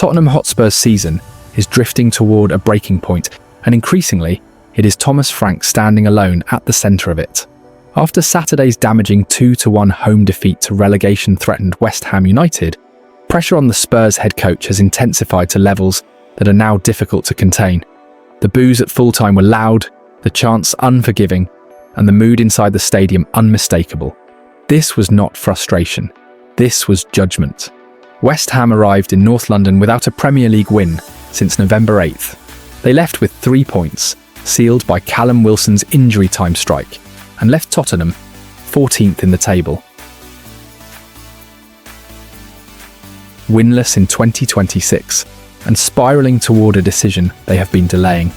Tottenham Hotspur's season is drifting toward a breaking point, and increasingly, it is Thomas Frank standing alone at the centre of it. After Saturday's damaging 2-1 home defeat to relegation-threatened West Ham United, pressure on the Spurs head coach has intensified to levels that are now difficult to contain. The boos at full-time were loud, the chants unforgiving, and the mood inside the stadium unmistakable. This was not frustration. This was judgment. West Ham arrived in North London without a Premier League win since November 8th. They left with 3 points, sealed by Callum Wilson's injury time strike, and left Tottenham 14th in the table. Winless in 2026, and spiralling toward a decision they have been delaying.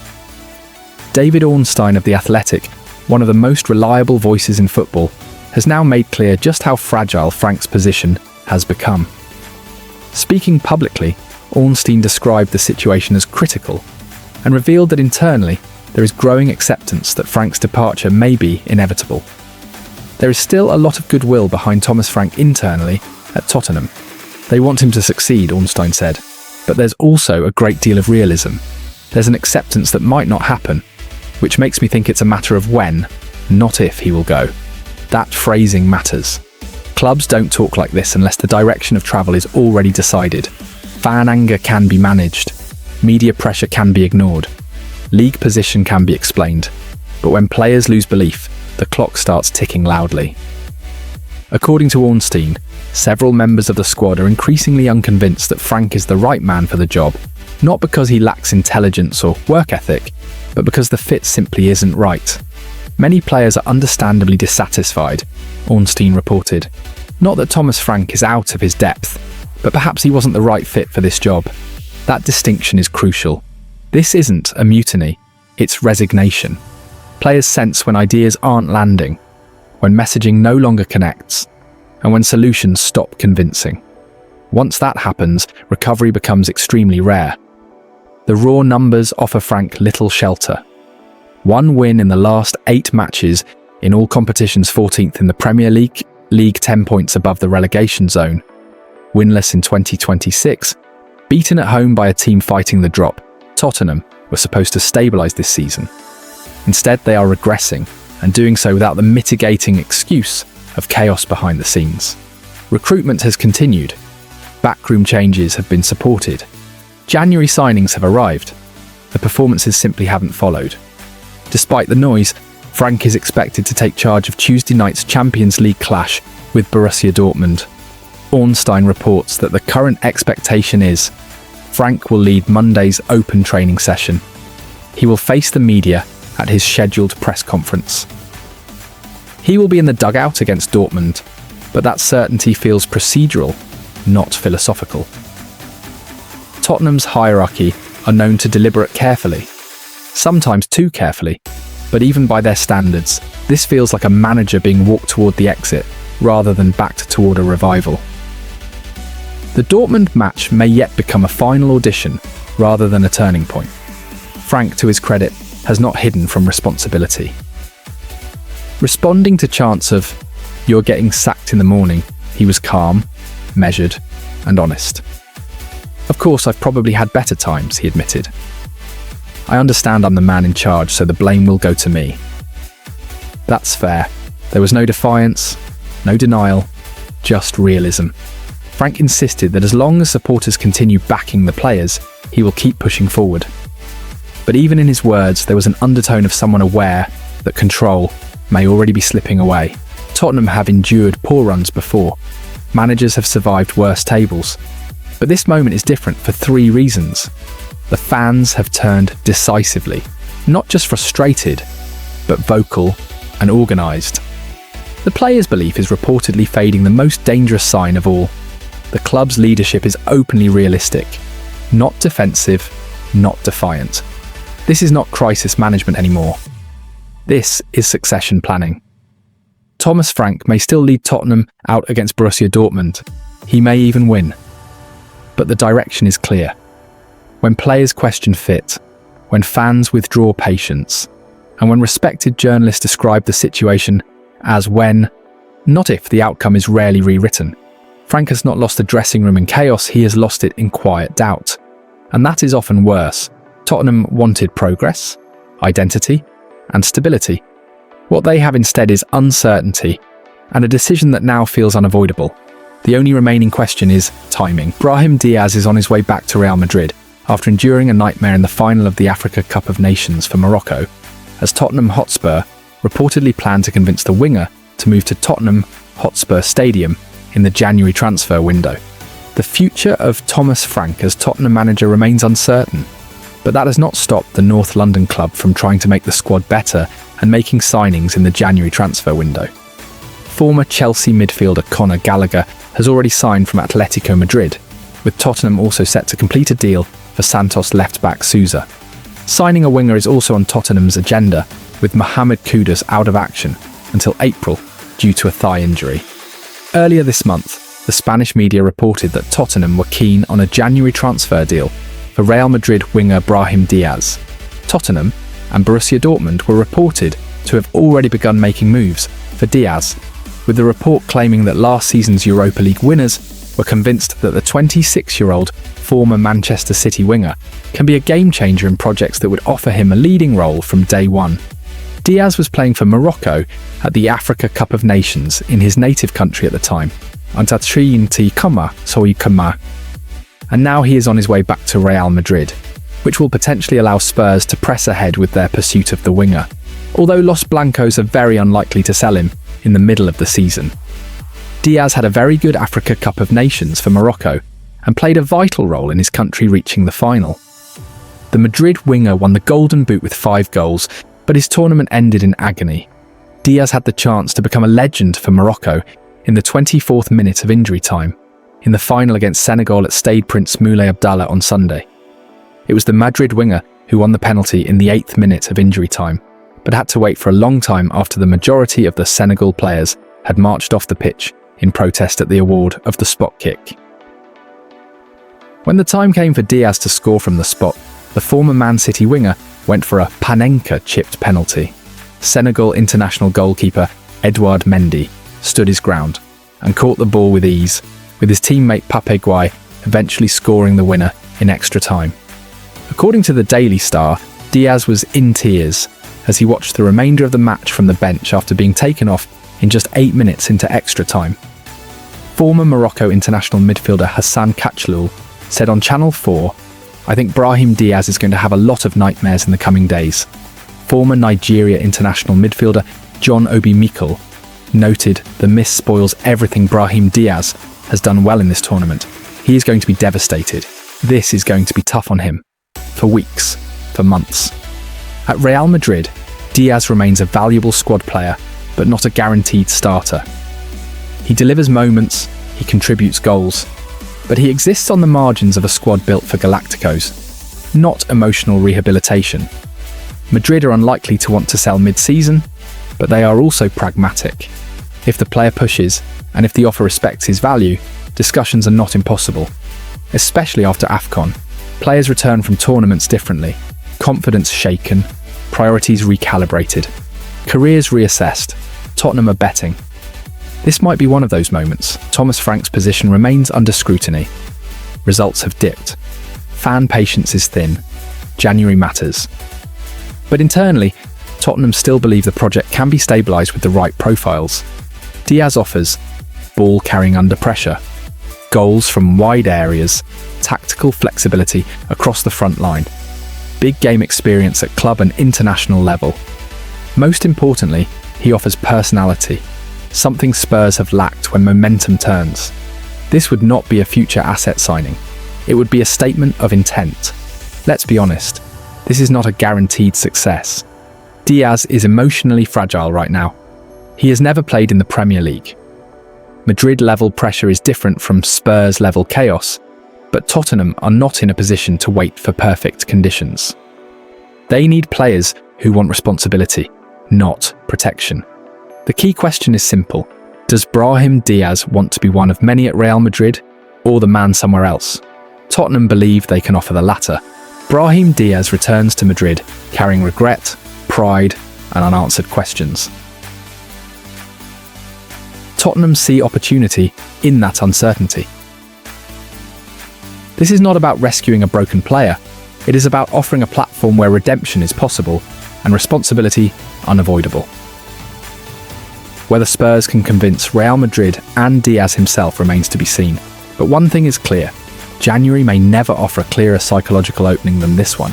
David Ornstein of The Athletic, one of the most reliable voices in football, has now made clear just how fragile Frank's position has become. Speaking publicly, Ornstein described the situation as critical and revealed that internally there is growing acceptance that Frank's departure may be inevitable. There is still a lot of goodwill behind Thomas Frank internally at Tottenham. They want him to succeed, Ornstein said, but there's also a great deal of realism. There's an acceptance that might not happen, which makes me think it's a matter of when, not if he will go. That phrasing matters. Clubs don't talk like this unless the direction of travel is already decided. Fan anger can be managed. Media pressure can be ignored. League position can be explained. But when players lose belief, the clock starts ticking loudly. According to Ornstein, several members of the squad are increasingly unconvinced that Frank is the right man for the job, not because he lacks intelligence or work ethic, but because the fit simply isn't right. Many players are understandably dissatisfied, Ornstein reported. Not that Thomas Frank is out of his depth, but perhaps he wasn't the right fit for this job. That distinction is crucial. This isn't a mutiny, it's resignation. Players sense when ideas aren't landing, when messaging no longer connects, and when solutions stop convincing. Once that happens, recovery becomes extremely rare. The raw numbers offer Frank little shelter. 1 win in the last 8 matches in all competitions, 14th in the Premier League 10 points above the relegation zone. Winless in 2026, beaten at home by a team fighting the drop. Tottenham were supposed to stabilise this season. Instead, they are regressing, and doing so without the mitigating excuse of chaos behind the scenes. Recruitment has continued. Backroom changes have been supported. January signings have arrived. The performances simply haven't followed. Despite the noise, Frank is expected to take charge of Tuesday night's Champions League clash with Borussia Dortmund. Ornstein reports that the current expectation is Frank will lead Monday's open training session. He will face the media at his scheduled press conference. He will be in the dugout against Dortmund, but that certainty feels procedural, not philosophical. Tottenham's hierarchy are known to deliberate carefully, sometimes too carefully, but even by their standards, this feels like a manager being walked toward the exit rather than backed toward a revival. The Dortmund match may yet become a final audition rather than a turning point. Frank, to his credit, has not hidden from responsibility. Responding to chants of, "You're getting sacked in the morning," he was calm, measured, and honest. "Of course, I've probably had better times," he admitted. "I understand I'm the man in charge, so the blame will go to me." That's fair. There was no defiance, no denial, just realism. Frank insisted that as long as supporters continue backing the players, he will keep pushing forward. But even in his words, there was an undertone of someone aware that control may already be slipping away. Tottenham have endured poor runs before. Managers have survived worse tables. But this moment is different for 3 reasons. The fans have turned decisively, not just frustrated, but vocal and organised. The players' belief is reportedly fading, the most dangerous sign of all. The club's leadership is openly realistic, not defensive, not defiant. This is not crisis management anymore. This is succession planning. Thomas Frank may still lead Tottenham out against Borussia Dortmund. He may even win. But the direction is clear. When players question fit, when fans withdraw patience, and when respected journalists describe the situation as when, not if, the outcome is rarely rewritten. Frank has not lost the dressing room in chaos, he has lost it in quiet doubt. And that is often worse. Tottenham wanted progress, identity, and stability. What they have instead is uncertainty, and a decision that now feels unavoidable. The only remaining question is timing. Brahim Diaz is on his way back to Real Madrid after enduring a nightmare in the final of the Africa Cup of Nations for Morocco, as Tottenham Hotspur reportedly planned to convince the winger to move to Tottenham Hotspur Stadium in the January transfer window. The future of Thomas Frank as Tottenham manager remains uncertain, but that has not stopped the North London club from trying to make the squad better and making signings in the January transfer window. Former Chelsea midfielder Conor Gallagher has already signed from Atletico Madrid, with Tottenham also set to complete a deal for Santos left-back Sousa. Signing a winger is also on Tottenham's agenda, with Mohamed Kudus out of action until April due to a thigh injury. Earlier this month, the Spanish media reported that Tottenham were keen on a January transfer deal for Real Madrid winger Brahim Diaz. Tottenham and Borussia Dortmund were reported to have already begun making moves for Diaz, with the report claiming that last season's Europa League winners were convinced that the 26-year-old former Manchester City winger can be a game-changer in projects that would offer him a leading role from day one. Diaz was playing for Morocco at the Africa Cup of Nations in his native country at the time, and now he is on his way back to Real Madrid, which will potentially allow Spurs to press ahead with their pursuit of the winger, although Los Blancos are very unlikely to sell him in the middle of the season. Diaz had a very good Africa Cup of Nations for Morocco and played a vital role in his country reaching the final. The Madrid winger won the Golden Boot with 5 goals, but his tournament ended in agony. Diaz had the chance to become a legend for Morocco in the 24th minute of injury time, in the final against Senegal at Stade Prince Moulay Abdallah on Sunday. It was the Madrid winger who won the penalty in the 8th minute of injury time, but had to wait for a long time after the majority of the Senegal players had marched off the pitch in protest at the award of the spot kick. When the time came for Diaz to score from the spot, the former Man City winger went for a Panenka-chipped penalty. Senegal international goalkeeper Edouard Mendy stood his ground and caught the ball with ease, with his teammate Pape Gueye eventually scoring the winner in extra time. According to the Daily Star, Diaz was in tears as he watched the remainder of the match from the bench after being taken off in just 8 minutes into extra time. Former Morocco international midfielder Hassan Kachloul said on Channel 4, "I think Brahim Diaz is going to have a lot of nightmares in the coming days." Former Nigeria international midfielder John Obi Mikel noted, "The miss spoils everything Brahim Diaz has done well in this tournament. He is going to be devastated. This is going to be tough on him. For weeks, for months." At Real Madrid, Diaz remains a valuable squad player, but not a guaranteed starter. He delivers moments, he contributes goals, but he exists on the margins of a squad built for Galacticos, not emotional rehabilitation. Madrid are unlikely to want to sell mid-season, but they are also pragmatic. If the player pushes, and if the offer respects his value, discussions are not impossible. Especially after AFCON, players return from tournaments differently, confidence shaken, priorities recalibrated, careers reassessed. Tottenham are betting. This might be one of those moments. Thomas Frank's position remains under scrutiny. Results have dipped. Fan patience is thin. January matters. But internally, Tottenham still believe the project can be stabilised with the right profiles. Diaz offers ball carrying under pressure, goals from wide areas, tactical flexibility across the front line, big game experience at club and international level. Most importantly, he offers personality, something Spurs have lacked when momentum turns. This would not be a future asset signing. It would be a statement of intent. Let's be honest, this is not a guaranteed success. Diaz is emotionally fragile right now. He has never played in the Premier League. Madrid-level pressure is different from Spurs-level chaos, but Tottenham are not in a position to wait for perfect conditions. They need players who want responsibility, not protection. The key question is simple. Does Brahim Diaz want to be one of many at Real Madrid, or the man somewhere else? Tottenham believe they can offer the latter. Brahim Diaz returns to Madrid, carrying regret, pride, and unanswered questions. Tottenham see opportunity in that uncertainty. This is not about rescuing a broken player, it is about offering a platform where redemption is possible and responsibility unavoidable. Whether Spurs can convince Real Madrid and Diaz himself remains to be seen, but one thing is clear: January may never offer a clearer psychological opening than this one.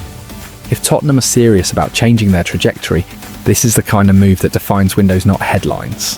If Tottenham are serious about changing their trajectory, this is the kind of move that defines windows, not headlines.